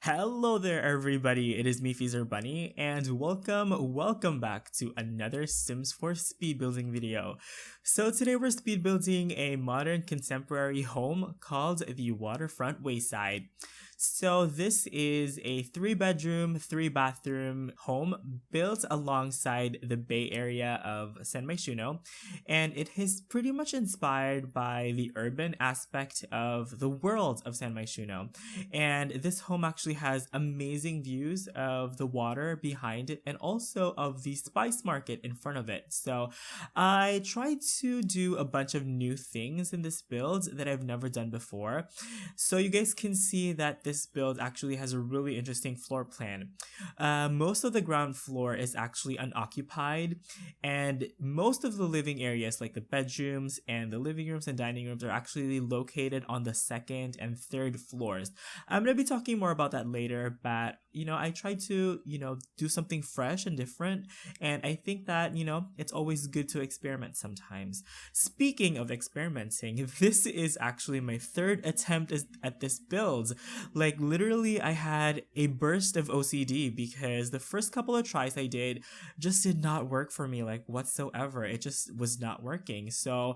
Hello there everybody, it is me FreezerBunny and welcome back to another Sims 4 speed building video. So today we're speed building a modern contemporary home called the Waterfront Wayside. So this is a 3-bedroom, 3-bathroom home built alongside the Bay Area of San Myshuno, and it is pretty much inspired by the urban aspect of the world of San Myshuno. And this home actually has amazing views of the water behind it and also of the spice market in front of it. So I tried to do a bunch of new things in this build that I've never done before. So you guys can see that this build actually has a really interesting floor plan. Most of the ground floor is actually unoccupied, and most of the living areas like the bedrooms and the living rooms and dining rooms are actually located on the second and third floors. I'm going to be talking more about that later, but I tried to do something fresh and different, and I think that it's always good to experiment sometimes. Speaking of experimenting, this is actually my third attempt at this build. Like literally I had a burst of OCD because the first couple of tries I did just did not work for me like whatsoever. It just was not working. So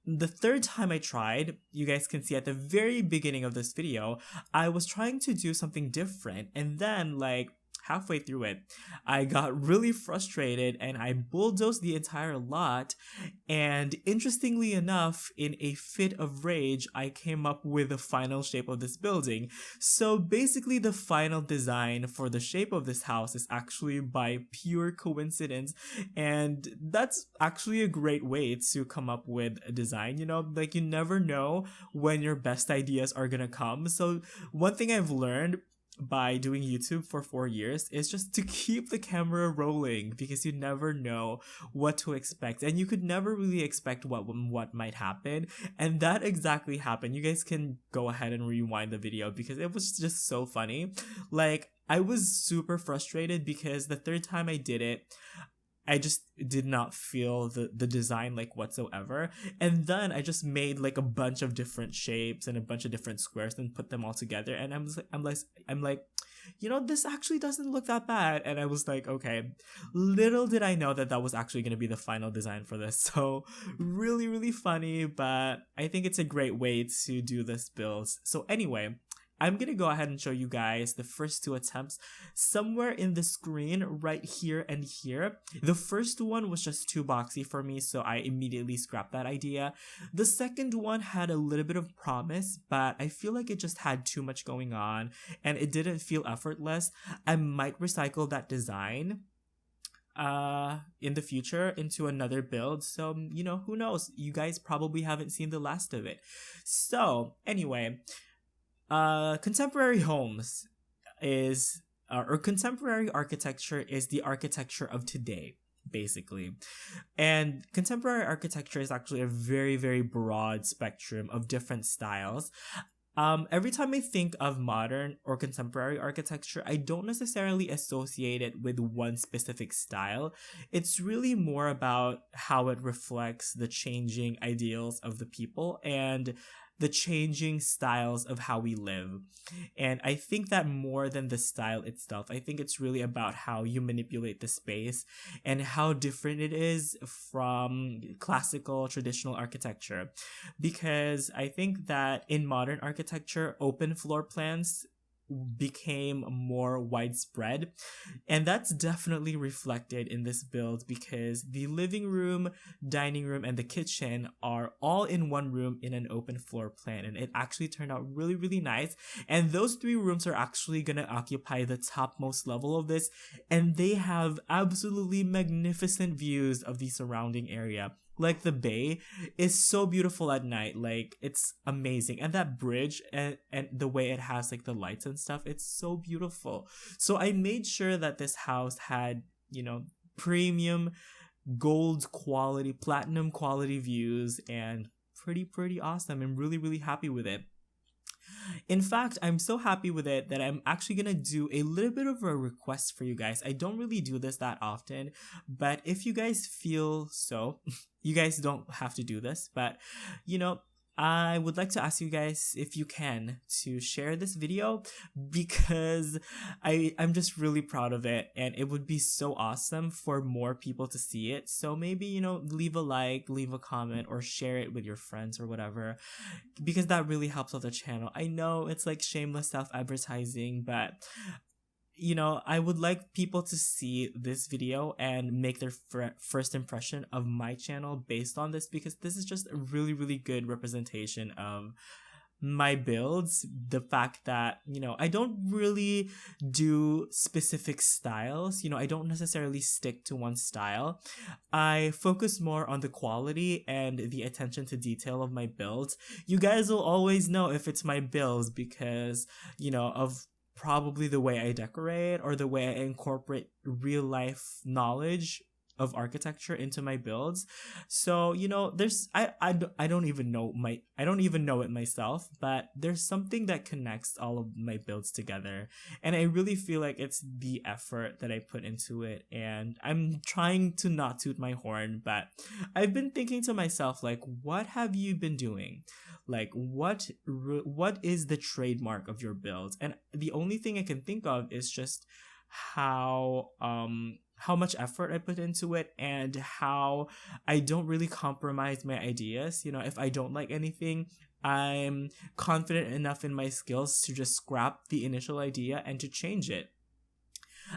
the third time I tried, you guys can see at the very beginning of this video, I was trying to do something different, and then like halfway through it, I got really frustrated and I bulldozed the entire lot, and interestingly enough, in a fit of rage, I came up with the final shape of this building. So basically the final design for the shape of this house is actually by pure coincidence, and that's actually a great way to come up with a design. Like you never know when your best ideas are gonna come. So one thing I've learned by doing YouTube for 4 years is just to keep the camera rolling, because you never know what to expect and you could never really expect what might happen, and that exactly happened. You guys can go ahead and rewind the video because it was just so funny. Like I was super frustrated because the third time I did it, I just did not feel the design like whatsoever. And then I just made like a bunch of different shapes and a bunch of different squares and put them all together. And I'm like, this actually doesn't look that bad. And I was like, okay, little did I know that that was actually going to be the final design for this. So really, really funny, but I think it's a great way to do this build. So anyway, I'm gonna go ahead and show you guys the first two attempts somewhere in the screen right here and here. The first one was just too boxy for me, so I immediately scrapped that idea. The second one had a little bit of promise, but I feel like it just had too much going on and it didn't feel effortless. I might recycle that design in the future into another build, so who knows, you guys probably haven't seen the last of it. So anyway, contemporary homes is or contemporary architecture is the architecture of today, basically. And contemporary architecture is actually a very, very broad spectrum of different styles. Every time I think of modern or contemporary architecture, I don't necessarily associate it with one specific style. It's really more about how it reflects the changing ideals of the people and the changing styles of how we live. And I think that more than the style itself, I think it's really about how you manipulate the space and how different it is from classical traditional architecture. Because I think that in modern architecture, open floor plans became more widespread, and that's definitely reflected in this build because the living room, dining room, and the kitchen are all in one room in an open floor plan, and it actually turned out really, really nice. And those 3 rooms are actually gonna occupy the topmost level of this, and they have absolutely magnificent views of the surrounding area. Like the bay is so beautiful at night, like it's amazing, and that bridge and the way it has like the lights and stuff, it's so beautiful. So I made sure that this house had premium gold quality, platinum quality views, and pretty awesome. I'm really, really happy with it. In fact, I'm so happy with it that I'm actually gonna do a little bit of a request for you guys. I don't really do this that often, but if you guys feel so, you guys don't have to do this, but I would like to ask you guys, if you can, to share this video, because I'm just really proud of it, and it would be so awesome for more people to see it. So maybe, leave a like, leave a comment, or share it with your friends or whatever, because that really helps out the channel. I know it's like shameless self-advertising, but I would like people to see this video and make their first impression of my channel based on this, because this is just a really, really good representation of my builds. The fact that, I don't really do specific styles. I don't necessarily stick to one style. I focus more on the quality and the attention to detail of my builds. You guys will always know if it's my builds because, of probably the way I decorate or the way I incorporate real life knowledge of architecture into my builds. So, there's I don't even know it myself, but there's something that connects all of my builds together. And I really feel like it's the effort that I put into it. And I'm trying to not toot my horn, but I've been thinking to myself, like, what have you been doing? Like, what is the trademark of your builds? And the only thing I can think of is just how much effort I put into it, and how I don't really compromise my ideas. If I don't like anything, I'm confident enough in my skills to just scrap the initial idea and to change it.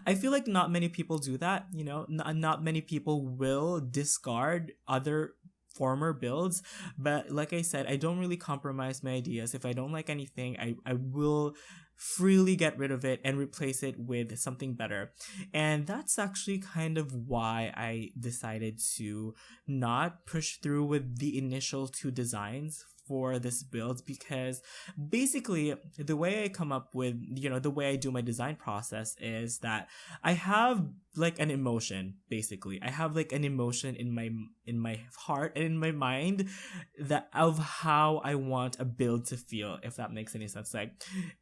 I feel like not many people do that. Not many people will discard other former builds, but like I said, I don't really compromise my ideas. If I don't like anything, I will freely get rid of it and replace it with something better. And that's actually kind of why I decided to not push through with the initial 2 designs for this build, because basically the way I come up with, the way I do my design process is that I have like an emotion. Basically, I have like an emotion in my heart and in my mind that of how I want a build to feel, if that makes any sense. Like,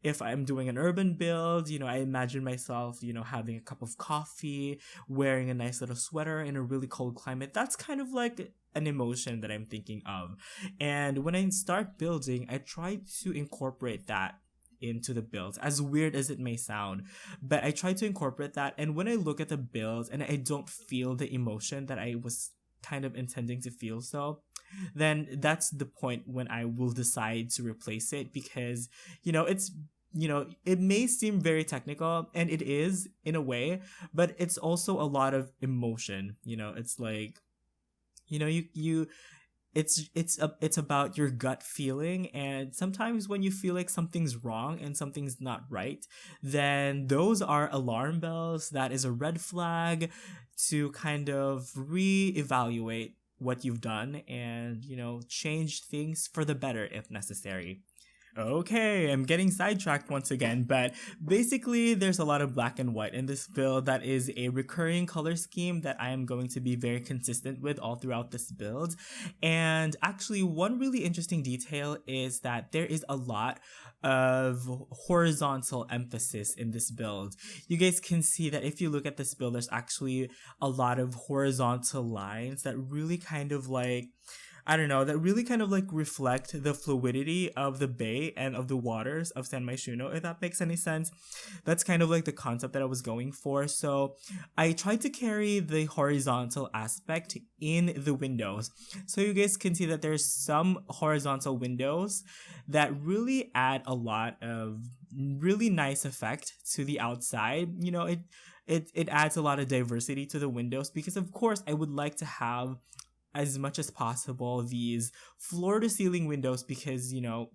if I'm doing an urban build, I imagine myself, having a cup of coffee, wearing a nice little sweater in a really cold climate. That's kind of like an emotion that I'm thinking of. And when I start building, I try to incorporate that into the builds, as weird as it may sound, but I try to incorporate that. And when I look at the builds and I don't feel the emotion that I was kind of intending to feel, then that's the point when I will decide to replace it, because it may seem very technical, and it is in a way, but it's also a lot of emotion. It's like, it's about your gut feeling. And sometimes when you feel like something's wrong and something's not right, then those are alarm bells. That is a red flag to kind of reevaluate what you've done and, change things for the better if necessary. Okay, I'm getting sidetracked once again, but basically there's a lot of black and white in this build. That is a recurring color scheme that I am going to be very consistent with all throughout this build. And actually, one really interesting detail is that there is a lot of horizontal emphasis in this build. You guys can see that if you look at this build, there's actually a lot of horizontal lines that really kind of like, that really kind of like reflect the fluidity of the bay and of the waters of San Myshuno, if that makes any sense. That's kind of like the concept that I was going for. So I tried to carry the horizontal aspect in the windows. So you guys can see that there's some horizontal windows that really add a lot of really nice effect to the outside. It adds a lot of diversity to the windows, because of course I would like to have as much as possible these floor to ceiling windows, because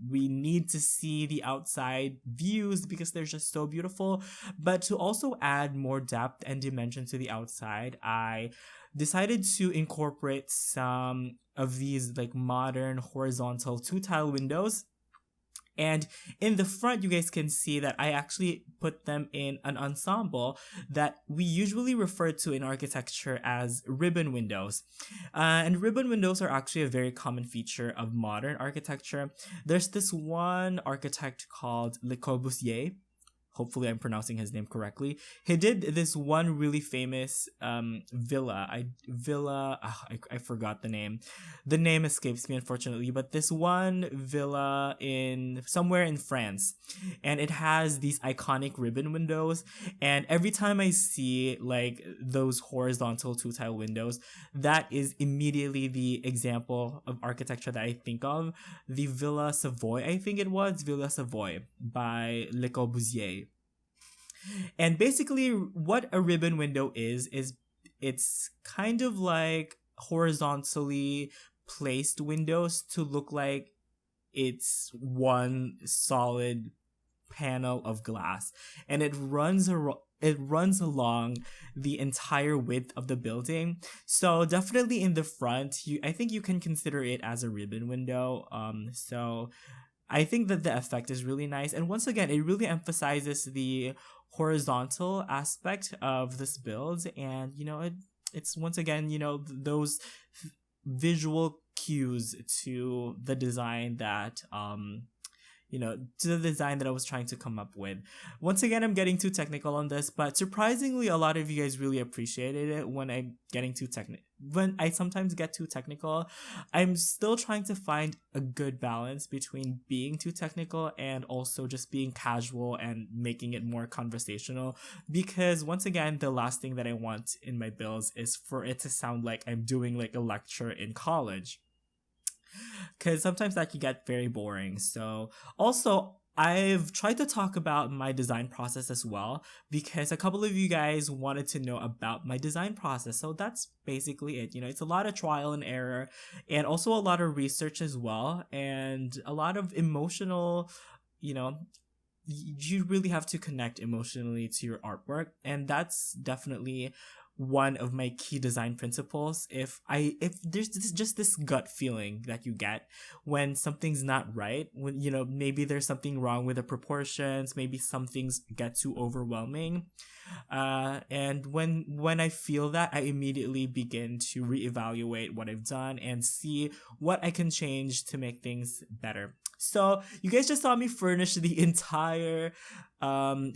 we need to see the outside views because they're just so beautiful. But to also add more depth and dimension to the outside, I decided to incorporate some of these like modern horizontal 2-tile windows. And in the front, you guys can see that I actually put them in an ensemble that we usually refer to in architecture as ribbon windows. And ribbon windows are actually a very common feature of modern architecture. There's this one architect called Le Corbusier Hopefully I'm pronouncing his name correctly. He did this one really famous villa. I forgot the name. The name escapes me, unfortunately, but this one villa in somewhere in France, and it has these iconic ribbon windows, and every time I see like those horizontal two-tile windows, that is immediately the example of architecture that I think of. The Villa Savoy, I think it was Villa Savoy by Le Corbusier. And basically what a ribbon window is it's kind of like horizontally placed windows to look like it's one solid panel of glass, and it runs along the entire width of the building. So definitely in the front, I think you can consider it as a ribbon window. So I think that the effect is really nice, and once again, it really emphasizes the horizontal aspect of this build, and it's once again those visual cues to the design that to the design that I was trying to come up with. Once again, I'm getting too technical on this, but surprisingly, a lot of you guys really appreciated it when I'm getting too technical. When I sometimes get too technical, I'm still trying to find a good balance between being too technical and also just being casual and making it more conversational. Because once again, the last thing that I want in my builds is for it to sound like I'm doing like a lecture in college, because sometimes that can get very boring. So also, I've tried to talk about my design process as well, because a couple of you guys wanted to know about my design process. So that's basically it. It's a lot of trial and error, and also a lot of research as well, and a lot of emotional, you really have to connect emotionally to your artwork, and that's definitely one of my key design principles. If there's just this gut feeling that you get when something's not right, when maybe there's something wrong with the proportions, maybe some things get too overwhelming, and when I feel that, I immediately begin to reevaluate what I've done and see what I can change to make things better. So you guys just saw me furnish the entire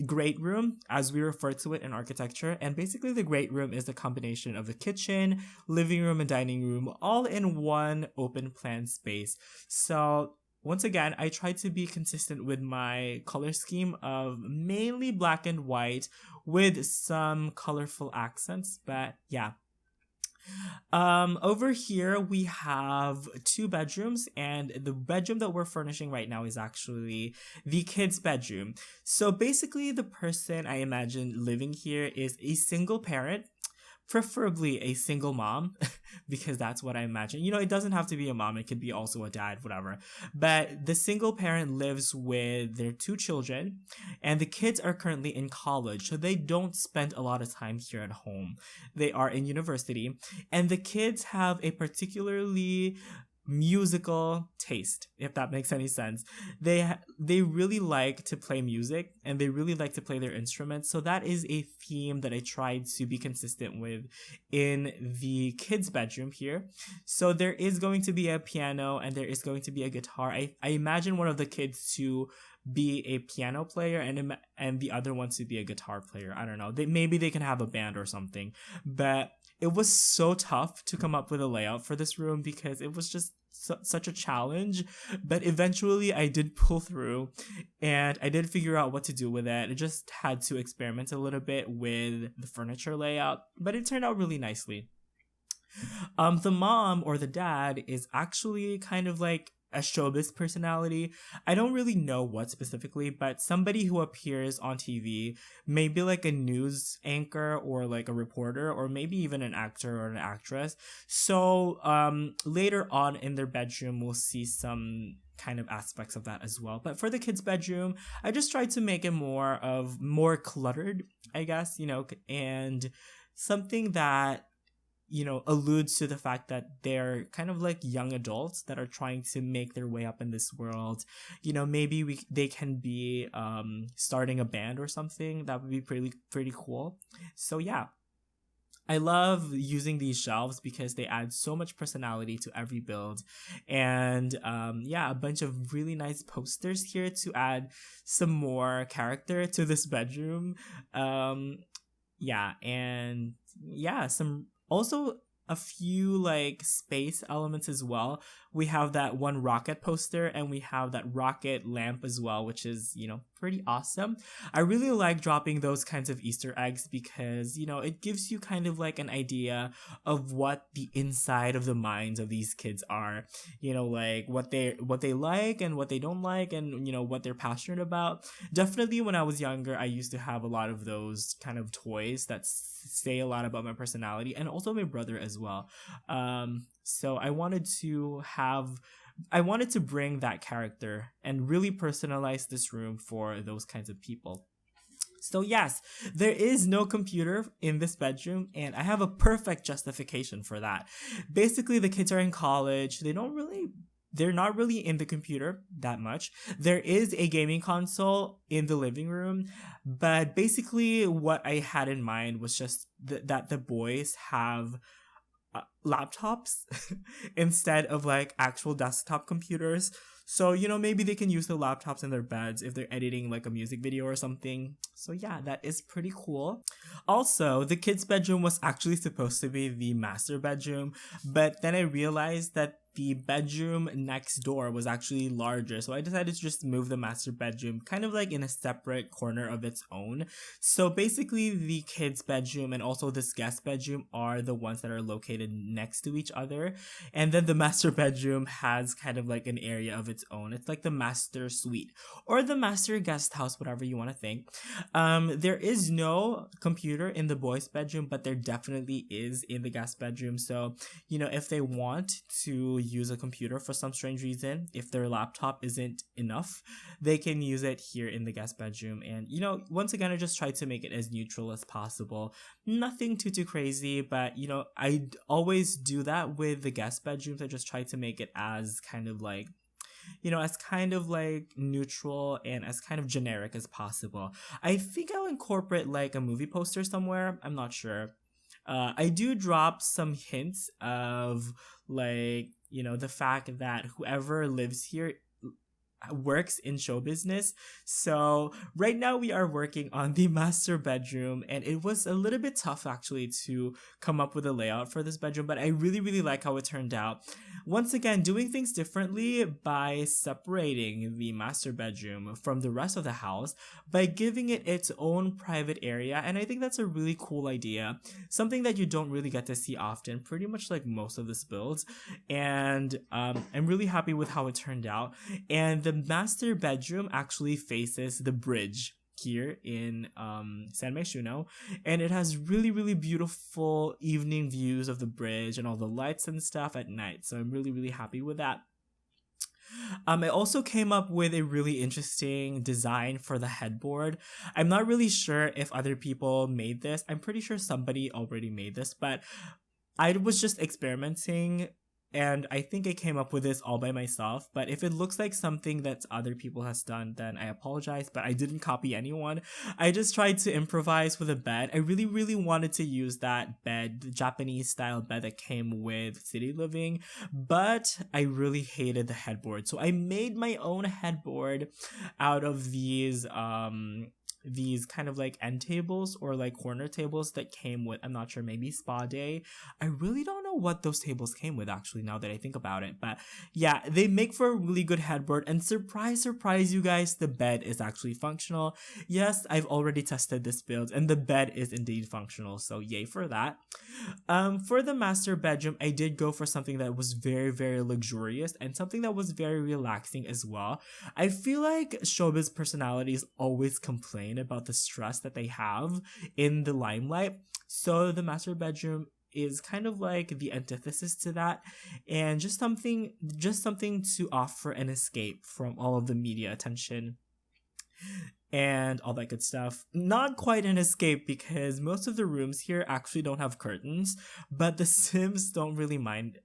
great room, as we refer to it in architecture. And basically the great room is the combination of the kitchen, living room, and dining room all in one open plan space. So once again, I try to be consistent with my color scheme of mainly black and white with some colorful accents, but yeah. Over here we have 2 bedrooms, and the bedroom that we're furnishing right now is actually the kids' bedroom. So basically the person I imagine living here is a single parent, preferably a single mom, because that's what I imagine. It doesn't have to be a mom, it could be also a dad, whatever. But the single parent lives with their 2 children, and the kids are currently in college, so they don't spend a lot of time here at home. They are in university, and the kids have a particularly musical taste, if that makes any sense. They really like to play music, and they really like to play their instruments. So that is a theme that I tried to be consistent with in the kids' bedroom here. So there is going to be a piano, and there is going to be a guitar. I imagine one of the kids to be a piano player and the other one to be a guitar player. I don't know. Maybe they can have a band or something. But it was so tough to come up with a layout for this room, because it was just such a challenge. But eventually I did pull through, and I did figure out what to do with it. I just had to experiment a little bit with the furniture layout, but it turned out really nicely. The mom or the dad is actually kind of like a showbiz personality. I don't really know what specifically, but somebody who appears on TV, maybe like a news anchor or like a reporter, or maybe even an actor or an actress. So later on in their bedroom, we'll see some kind of aspects of that as well. But for the kids' bedroom, I just tried to make it more cluttered, I guess, and something that alludes to the fact that they're kind of like young adults that are trying to make their way up in this world. Maybe they can be starting a band or something. That would be pretty cool. So yeah. I love using these shelves because they add so much personality to every build. And yeah, a bunch of really nice posters here to add some more character to this bedroom. Yeah, and yeah, some also a few like space elements as well. We have that one rocket poster and we have that rocket lamp as well, which is, pretty awesome. I really like dropping those kinds of Easter eggs because, it gives you kind of like an idea of what the inside of the minds of these kids are. Like what they like and what they don't like, and what they're passionate about. Definitely when I was younger, I used to have a lot of those kind of toys that say a lot about my personality, and also my brother as well. So I wanted to bring that character and really personalize this room for those kinds of people. So yes, there is no computer in this bedroom, and I have a perfect justification for that. Basically, the kids are in college. They're not really in the computer that much. There is a gaming console in the living room, but basically what I had in mind was just that the boys have laptops instead of like actual desktop computers. So, maybe they can use the laptops in their beds if they're editing like a music video or something. So yeah, that is pretty cool. Also, the kids' bedroom was actually supposed to be the master bedroom, but then I realized that the bedroom next door was actually larger. So I decided to just move the master bedroom kind of like in a separate corner of its own. So basically the kids' bedroom and also this guest bedroom are the ones that are located next to each other. And then the master bedroom has kind of like an area of its own. It's like the master suite or the master guest house, whatever you want to think. There is no computer in the boys' bedroom, but there definitely is in the guest bedroom. So, if they want to use a computer for some strange reason, if their laptop isn't enough, they can use it here in the guest bedroom. And once again, I just try to make it as neutral as possible. Nothing too crazy, but I always do that with the guest bedrooms. I just try to make it as kind of like neutral and as kind of generic as possible. I think I'll incorporate like a movie poster somewhere. I'm not sure. I do drop some hints of like, the fact that whoever lives here works in show business. So right now we are working on the master bedroom, and it was a little bit tough actually to come up with a layout for this bedroom, but I really like how it turned out. Once again, doing things differently by separating the master bedroom from the rest of the house by giving it its own private area, and I think that's a really cool idea. Something that you don't really get to see often, pretty much like most of this builds, and I'm really happy with how it turned out. And the master bedroom actually faces the bridge here in San Myshuno, and it has really beautiful evening views of the bridge and all the lights and stuff at night. So I'm really happy with that. I also came up with a really interesting design for the headboard. I'm not really sure if other people made this. I'm pretty sure somebody already made this, but I was just experimenting, and I think I came up with this all by myself. But if it looks like something that other people has done, then I apologize, but I didn't copy anyone. I just tried to improvise with a bed. I really wanted to use that bed, the Japanese style bed that came with City Living, but I really hated the headboard. So I made my own headboard out of these kind of like end tables or like corner tables that came with, I'm not sure, maybe Spa Day. I really don't know what those tables came with actually, now that I think about it. But yeah, they make for a really good headboard, and surprise you guys, the bed is actually functional. Yes, I've already tested this build and the bed is indeed functional, so yay for that. For the master bedroom, I did go for something that was very luxurious and something that was very relaxing as well. I feel like showbiz personalities always complain about the stress that they have in the limelight, so the master bedroom is kind of like the antithesis to that, and just something to offer an escape from all of the media attention and all that good stuff. Not quite an escape because most of the rooms here actually don't have curtains, but the Sims don't really mind.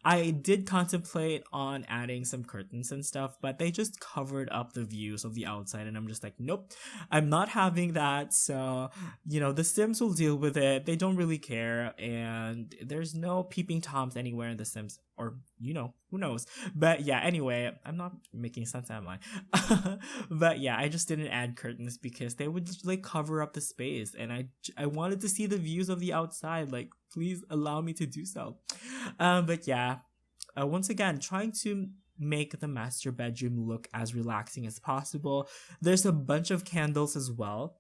I did contemplate on adding some curtains and stuff, but they just covered up the views of the outside, and I'm just like, nope, I'm not having that. So, the Sims will deal with it. They don't really care, and there's no peeping toms anywhere in The Sims, or who knows. But yeah, anyway, I'm not making sense, am I? But yeah, I just didn't add curtains because they would just, like, cover up the space, and I wanted to see the views of the outside. Like, please allow me to do so. But yeah, once again, trying to make the master bedroom look as relaxing as possible. There's a bunch of candles as well,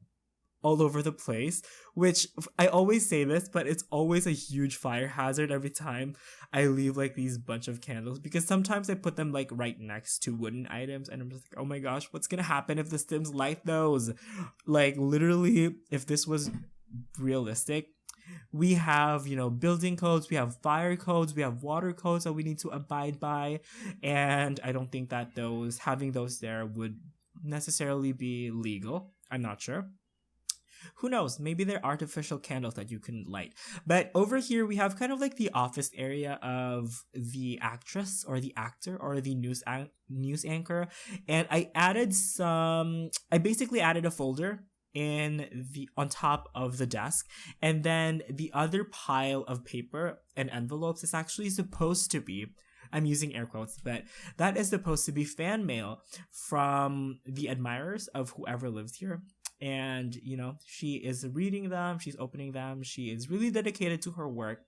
all over the place, which I always say this, but it's always a huge fire hazard every time I leave like these bunch of candles, because sometimes I put them like right next to wooden items, and I'm just like, oh my gosh, what's gonna happen if the Sims light those? Like, literally, if this was realistic, we have, building codes, we have fire codes, we have water codes that we need to abide by, and I don't think that having those there would necessarily be legal. I'm not sure. Who knows? Maybe they're artificial candles that you can light. But over here, we have kind of like the office area of the actress or the actor or the news anchor. And I basically added a folder on top of the desk, and then the other pile of paper and envelopes is actually supposed to be, I'm using air quotes, but that is supposed to be fan mail from the admirers of whoever lives here. And, she is reading them, she's opening them, she is really dedicated to her work,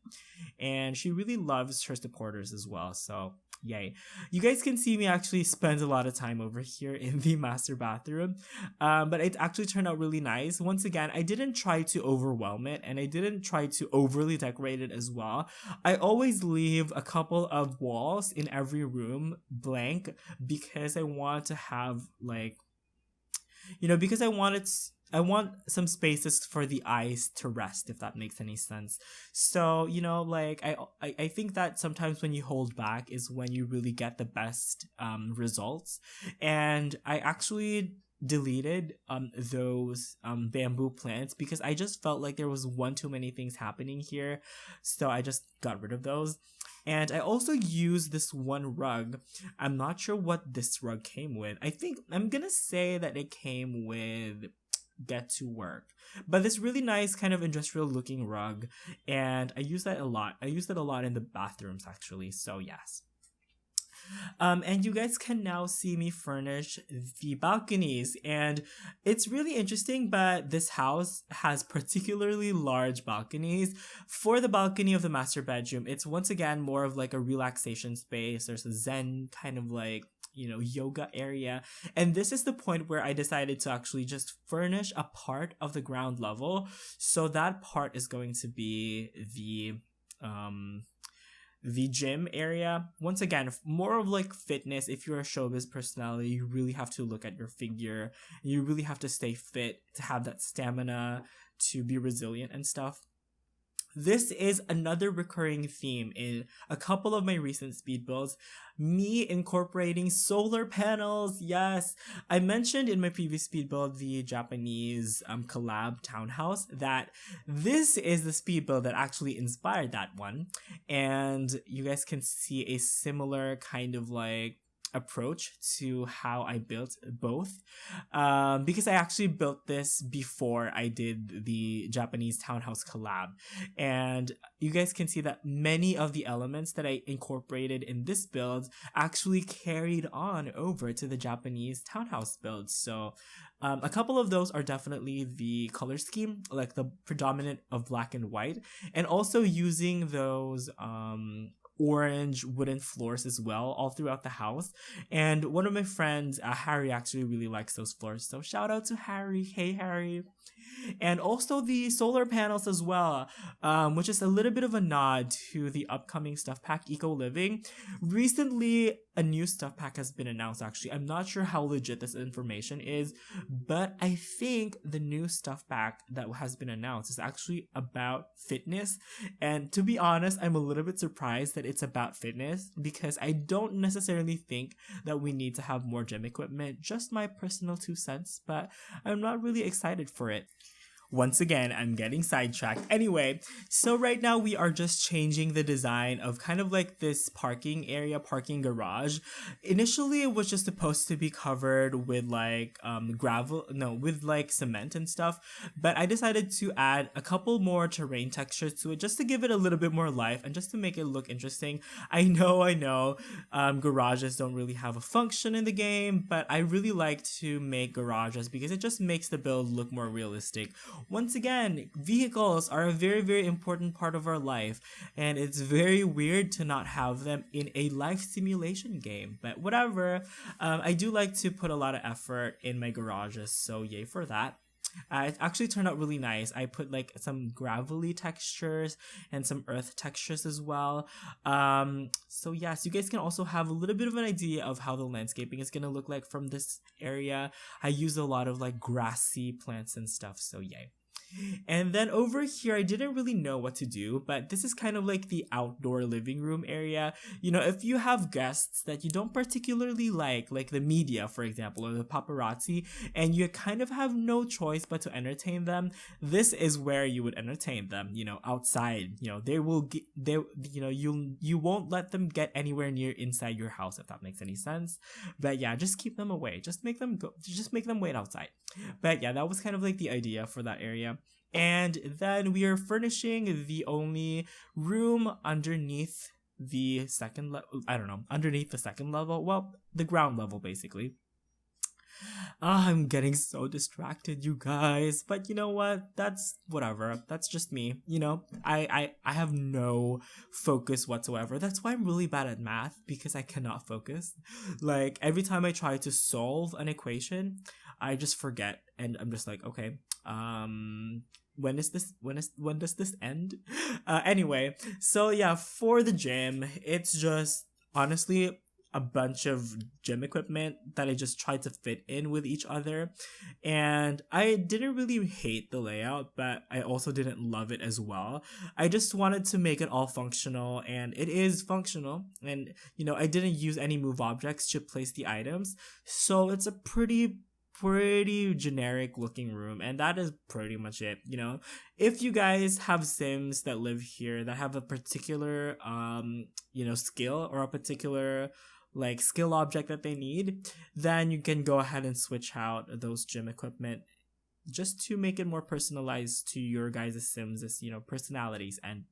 and she really loves her supporters as well. So, yay. You guys can see me actually spend a lot of time over here in the master bathroom, but it actually turned out really nice. Once again, I didn't try to overwhelm it, and I didn't try to overly decorate it as well. I always leave a couple of walls in every room blank because I want to have, like, because I want some spaces for the eyes to rest, if that makes any sense. So, like, I think that sometimes when you hold back is when you really get the best results. And I actually deleted those bamboo plants because I just felt like there was one too many things happening here. So I just got rid of those. And I also used this one rug. I'm not sure what this rug came with. I think I'm gonna say that it came with Get to Work. But this really nice kind of industrial looking rug. And I use that a lot. I use that a lot in the bathrooms, actually. So yes. And you guys can now see me furnish the balconies, and it's really interesting, but this house has particularly large balconies. For the balcony of the master bedroom, it's once again more of like a relaxation space. There's a zen kind of like, yoga area, and this is the point where I decided to actually just furnish a part of the ground level. So that part is going to be the gym area. Once again, more of like fitness. If you're a showbiz personality, you really have to look at your figure. You really have to stay fit to have that stamina, to be resilient and stuff. This is another recurring theme in a couple of my recent speed builds, me incorporating solar panels. Yes, I mentioned in my previous speed build, the Japanese collab townhouse, that this is the speed build that actually inspired that one. And you guys can see a similar kind of like approach to how I built both, because I actually built this before I did the Japanese townhouse collab, and you guys can see that many of the elements that I incorporated in this build actually carried on over to the Japanese townhouse build. So a couple of those are definitely the color scheme, like the predominant of black and white, and also using those orange wooden floors as well all throughout the house. And one of my friends, Harry, actually really likes those floors, so shout out to Harry. Hey Harry. And also the solar panels as well, which is a little bit of a nod to the upcoming stuff pack Eco Living. Recently, a new stuff pack has been announced. Actually, I'm not sure how legit this information is, but I think the new stuff pack that has been announced is actually about fitness. And to be honest, I'm a little bit surprised that it's about fitness, because I don't necessarily think that we need to have more gym equipment. Just my personal 2 cents, but I'm not really excited for it. Once again, I'm getting sidetracked. Anyway, so right now we are just changing the design of kind of like this parking area, parking garage. Initially, it was just supposed to be covered with like with like cement and stuff. But I decided to add a couple more terrain textures to it just to give it a little bit more life and just to make it look interesting. I know, garages don't really have a function in the game, but I really like to make garages because it just makes the build look more realistic. Once again, vehicles are a very, very important part of our life, and it's very weird to not have them in a life simulation game, but whatever. I do like to put a lot of effort in my garages, so yay for that. It actually turned out really nice. I put like some gravelly textures and some earth textures as well. So yes, you guys can also have a little bit of an idea of how the landscaping is gonna look like from this area. I use a lot of like grassy plants and stuff, so yay. And then over here, I didn't really know what to do, but this is kind of like the outdoor living room area. You know, if you have guests that you don't particularly like the media, for example, or the paparazzi, and you kind of have no choice but to entertain them, this is where you would entertain them, you know, outside. You know, you won't let them get anywhere near inside your house, if that makes any sense. But yeah, just keep them away. Just make them wait outside. But yeah, that was kind of like the idea for that area. And then we are furnishing the only room underneath the second level. Underneath the second level. Well, the ground level, basically. I'm getting so distracted, you guys. But you know what? That's whatever. That's just me. You know, I have no focus whatsoever. That's why I'm really bad at math, because I cannot focus. Like, every time I try to solve an equation, I just forget, and I'm just like, okay, when does this end? Anyway, so yeah, for the gym, it's just honestly a bunch of gym equipment that I just tried to fit in with each other. And I didn't really hate the layout, but I also didn't love it as well. I just wanted to make it all functional, and it is functional. And, you know, I didn't use any move objects to place the items. So it's a pretty generic looking room, and that is pretty much it. You know, if you guys have Sims that live here that have a particular skill, or a particular like skill object that they need, then you can go ahead and switch out those gym equipment just to make it more personalized to your guys' Sims' personalities and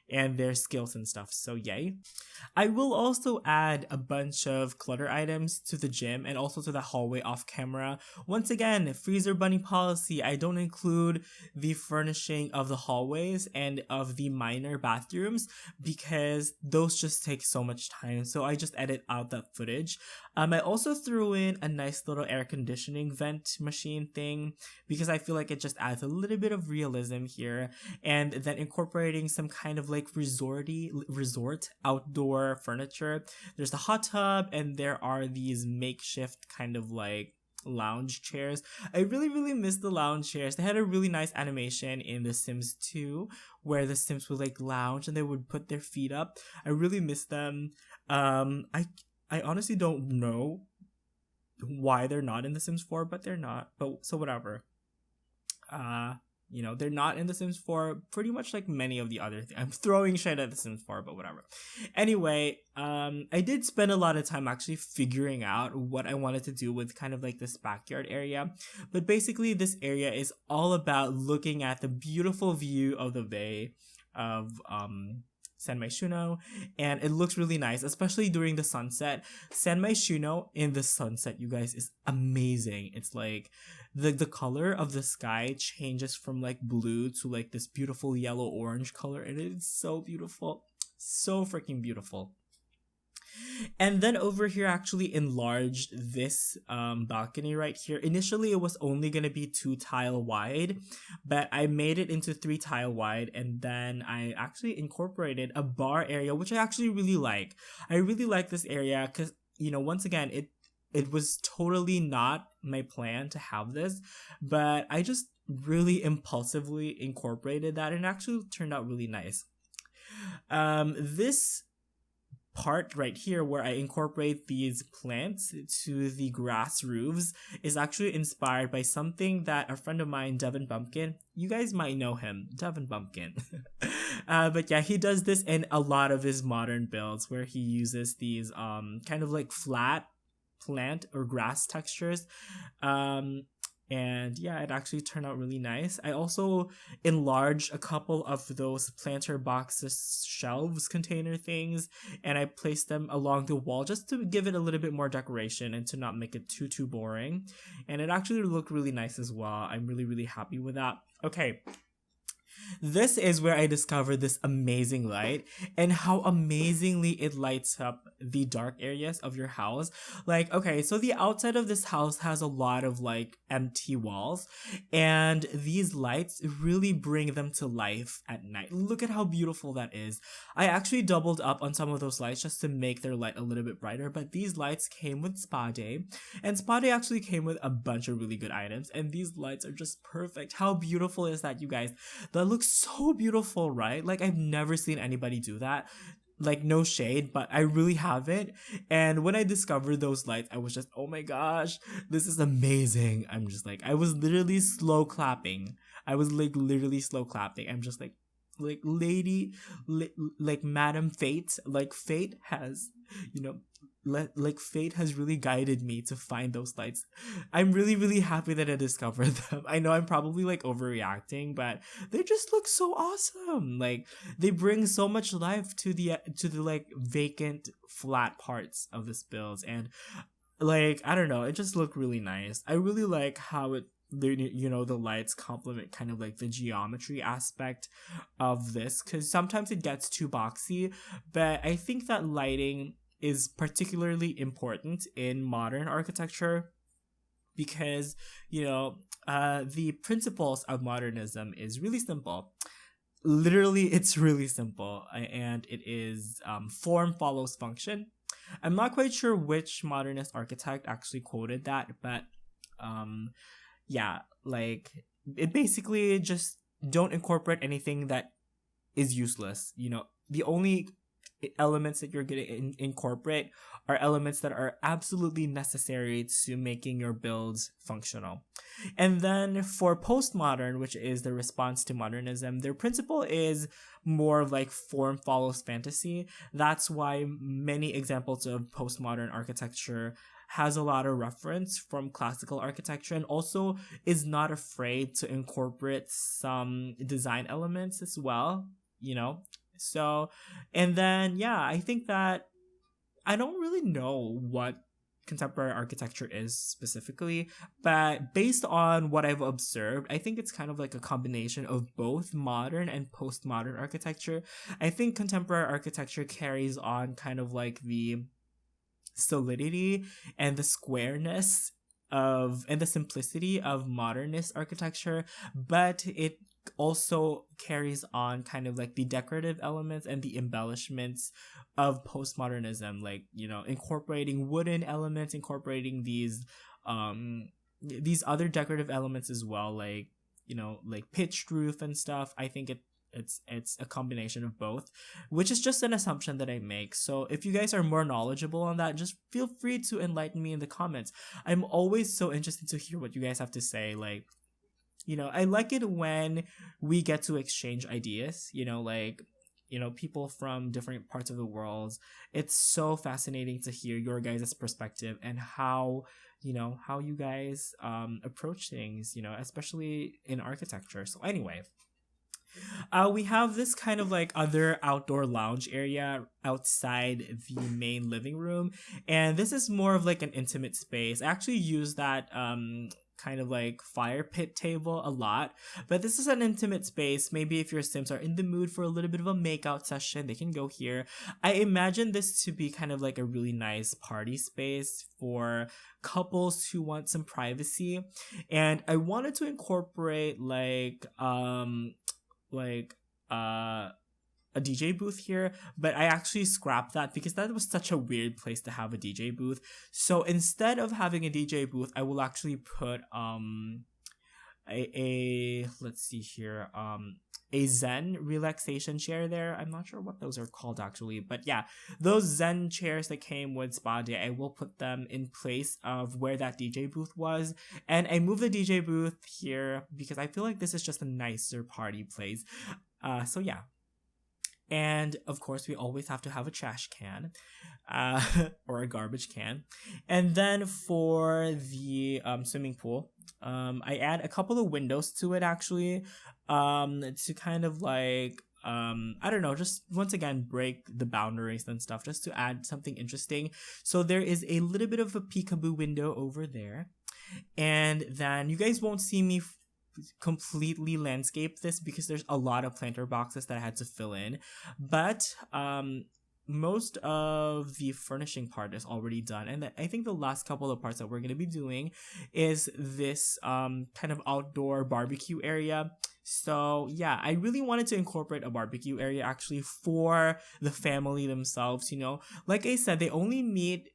and their skills and stuff. So yay. I will also add a bunch of clutter items to the gym and also to the hallway off camera. Once again, Freezer Bunny policy, I don't include the furnishing of the hallways and of the minor bathrooms because those just take so much time. So I just edit out that footage. I also threw in a nice little air conditioning vent machine thing because I feel like it just adds a little bit of realism here, and then incorporating some kind of like resort outdoor furniture. There's the hot tub, and there are these makeshift kind of like lounge chairs. I really miss the lounge chairs. They had a really nice animation in The Sims 2 where the Sims would like lounge and they would put their feet up. I really miss them. I honestly don't know why they're not in The Sims 4, but they're not. But so whatever. They're not in The Sims 4, pretty much like many of the other things. I'm throwing shade at The Sims 4, but whatever. Anyway, I did spend a lot of time actually figuring out what I wanted to do with kind of like this backyard area. But basically, this area is all about looking at the beautiful view of the bay of San Myshuno, and it looks really nice, especially during the sunset. San Myshuno in the sunset, you guys, is amazing. It's like the color of the sky changes from like blue to like this beautiful yellow orange color, and it's so beautiful, so freaking beautiful. And then over here, actually enlarged this balcony right here. Initially, it was only going to be 2 tile wide, but I made it into 3 tile wide, and then I actually incorporated a bar area, which I actually really like. I really like this area because, once again, it was totally not my plan to have this, but I just really impulsively incorporated that, and it actually turned out really nice. This part right here where I incorporate these plants to the grass roofs is actually inspired by something that a friend of mine, Devin Bumpkin, you guys might know him, Devin Bumpkin. But yeah, he does this in a lot of his modern builds where he uses these kind of like flat plant or grass textures. And yeah, it actually turned out really nice. I also enlarged a couple of those planter boxes, shelves, container things, and I placed them along the wall just to give it a little bit more decoration and to not make it too boring. And it actually looked really nice as well. I'm really happy with that. Okay. This is where I discovered this amazing light and how amazingly it lights up the dark areas of your house. Like, okay, so the outside of this house has a lot of like empty walls, and these lights really bring them to life at night. Look at how beautiful that is. I actually doubled up on some of those lights just to make their light a little bit brighter, but these lights came with Spa Day, and Spa Day actually came with a bunch of really good items, and these lights are just perfect. How beautiful is that, you guys? That looks so beautiful, right? Like, I've never seen anybody do that. Like, no shade, but I really haven't. And when I discovered those lights, I was just, oh my gosh, this is amazing. I'm just like, I was literally slow clapping. Literally slow clapping. I'm just like like Madam Fate, like fate has, like fate has really guided me to find those lights. I'm really happy that I discovered them. I know I'm probably like overreacting, but they just look so awesome. Like, they bring so much life to the like vacant flat parts of this build, and like, I don't know, it just looked really nice. I really like how the lights complement kind of like the geometry aspect of this, because sometimes it gets too boxy, but I think that lighting is particularly important in modern architecture because, the principles of modernism is really simple. Literally, it's really simple, and it is form follows function. I'm not quite sure which modernist architect actually quoted that, but yeah, like, it basically just don't incorporate anything that is useless. The only elements that you're going to incorporate are elements that are absolutely necessary to making your builds functional. And then for postmodern, which is the response to modernism, their principle is more of like form follows fantasy. That's why many examples of postmodern architecture has a lot of reference from classical architecture, and also is not afraid to incorporate some design elements as well, So, and then, yeah, I think that I don't really know what contemporary architecture is specifically, but based on what I've observed, I think it's kind of like a combination of both modern and postmodern architecture. I think contemporary architecture carries on kind of like the solidity and the squareness and the simplicity of modernist architecture, but it also carries on kind of like the decorative elements and the embellishments of postmodernism, like, incorporating wooden elements, incorporating these other decorative elements as well, like, like pitched roof and stuff. I think it's a combination of both, which is just an assumption that I make. So if you guys are more knowledgeable on that, just feel free to enlighten me in the comments. I'm always so interested to hear what you guys have to say. Like, I like it when we get to exchange ideas, people from different parts of the world. It's so fascinating to hear your guys' perspective and how you guys approach things, especially in architecture. So anyway, we have this kind of like other outdoor lounge area outside the main living room, and this is more of like an intimate space. I actually use that kind of like fire pit table a lot, but this is an intimate space. Maybe if your Sims are in the mood for a little bit of a makeout session, they can go here. I imagine this to be kind of like a really nice party space for couples who want some privacy, and I wanted to incorporate a DJ booth here, but I actually scrapped that because that was such a weird place to have a DJ booth. So instead of having a DJ booth, I will actually put let's see here, a Zen relaxation chair there. I'm not sure what those are called actually, but yeah, those Zen chairs that came with Spa Day, I will put them in place of where that DJ booth was. And I moved the DJ booth here because I feel like this is just a nicer party place. So yeah. And of course, we always have to have a trash can, or a garbage can. And then for the swimming pool, I add a couple of windows to it actually, to kind of like, I don't know, just once again break the boundaries and stuff, just to add something interesting. So there is a little bit of a peekaboo window over there, and then you guys won't see me completely landscape this because there's a lot of planter boxes that I had to fill in, but most of the furnishing part is already done, and I think the last couple of parts that we're going to be doing is this kind of outdoor barbecue area. So yeah, I really wanted to incorporate a barbecue area actually for the family themselves. You know, like I said, they only meet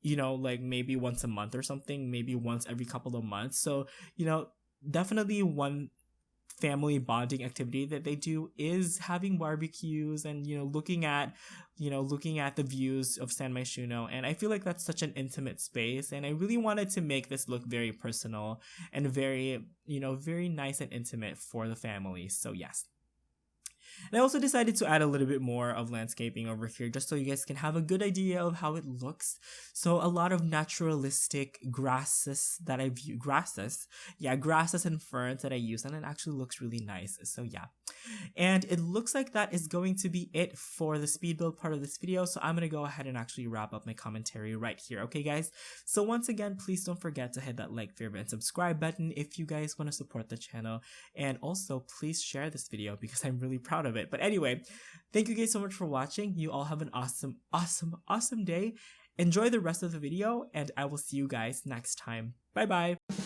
you know, like maybe once a month or something, maybe once every couple of months. So, you know, definitely one family bonding activity that they do is having barbecues and, you know, looking at the views of San Myshuno. And I feel like that's such an intimate space. And I really wanted to make this look very personal and very, you know, very nice and intimate for the family. So yes. And I also decided to add a little bit more of landscaping over here just so you guys can have a good idea of how it looks. So a lot of naturalistic grasses that grasses and ferns that I use, and it actually looks really nice. So yeah. And it looks like that is going to be it for the speed build part of this video. So I'm going to go ahead and actually wrap up my commentary right here. Okay guys? So once again, please don't forget to hit that like, favorite, and subscribe button if you guys want to support the channel. And also please share this video because I'm really proud of it. But anyway, thank you guys so much for watching. You all have an awesome day. Enjoy the rest of the video, and I will see you guys next time. Bye bye.